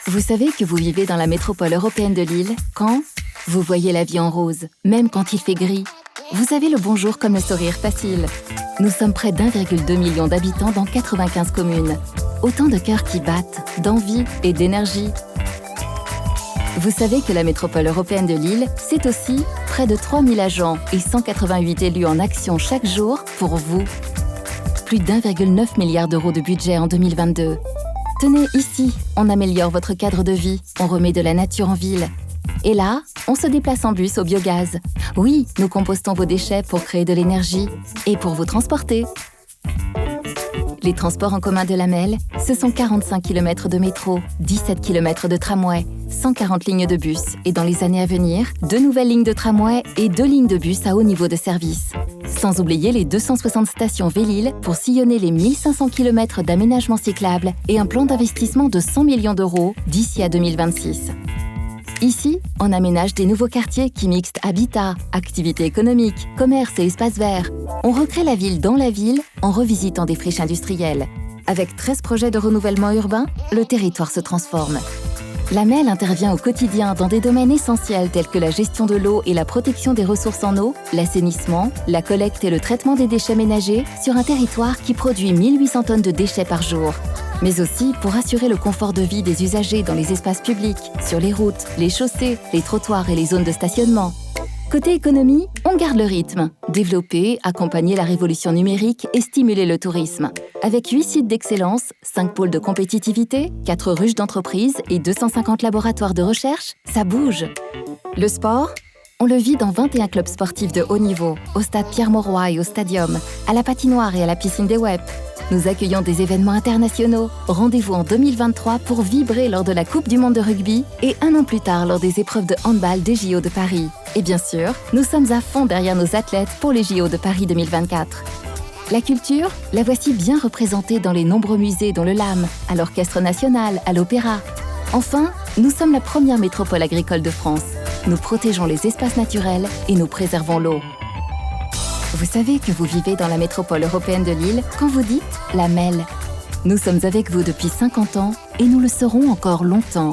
Vous savez que vous vivez dans la métropole européenne de Lille quand vous voyez la vie en rose, même quand il fait gris. Vous avez le bonjour comme le sourire facile. Nous sommes près d'1,2 million d'habitants dans 95 communes. Autant de cœurs qui battent, d'envie et d'énergie. Vous savez que la métropole européenne de Lille, c'est aussi près de 3000 agents et 188 élus en action chaque jour pour vous. Plus d'1,9 milliard d'euros de budget en 2022. Tenez, ici, on améliore votre cadre de vie, on remet de la nature en ville. Et là, on se déplace en bus au biogaz. Oui, nous compostons vos déchets pour créer de l'énergie et pour vous transporter. Les transports en commun de la Melle, ce sont 45 km de métro, 17 km de tramway, 140 lignes de bus et dans les années à venir, 2 nouvelles lignes de tramway et 2 lignes de bus à haut niveau de service. Sans oublier les 260 stations Vélil pour sillonner les 1500 km d'aménagement cyclable et un plan d'investissement de 100 millions d'euros d'ici à 2026. Ici, on aménage des nouveaux quartiers qui mixent habitat, activités économiques, commerce et espaces verts. On recrée la ville dans la ville en revisitant des friches industrielles. Avec 13 projets de renouvellement urbain, le territoire se transforme. La Melle intervient au quotidien dans des domaines essentiels tels que la gestion de l'eau et la protection des ressources en eau, l'assainissement, la collecte et le traitement des déchets ménagers sur un territoire qui produit 1800 tonnes de déchets par jour. Mais aussi pour assurer le confort de vie des usagers dans les espaces publics, sur les routes, les chaussées, les trottoirs et les zones de stationnement. Côté économie, on garde le rythme. Développer, accompagner la révolution numérique et stimuler le tourisme. Avec 8 sites d'excellence, 5 pôles de compétitivité, 4 ruches d'entreprise et 250 laboratoires de recherche, ça bouge. Le sport, on le vit dans 21 clubs sportifs de haut niveau, au stade Pierre-Mauroy et au Stadium, à la patinoire et à la piscine des Web. Nous accueillons des événements internationaux. Rendez-vous en 2023 pour vibrer lors de la Coupe du Monde de rugby et un an plus tard lors des épreuves de handball des JO de Paris. Et bien sûr, nous sommes à fond derrière nos athlètes pour les JO de Paris 2024. La culture, la voici bien représentée dans les nombreux musées dont le LAM, à l'Orchestre National, à l'Opéra. Enfin, nous sommes la première métropole agricole de France. Nous protégeons les espaces naturels et nous préservons l'eau. Vous savez que vous vivez dans la métropole européenne de Lille quand vous dites la Melle. Nous sommes avec vous depuis 50 ans et nous le serons encore longtemps.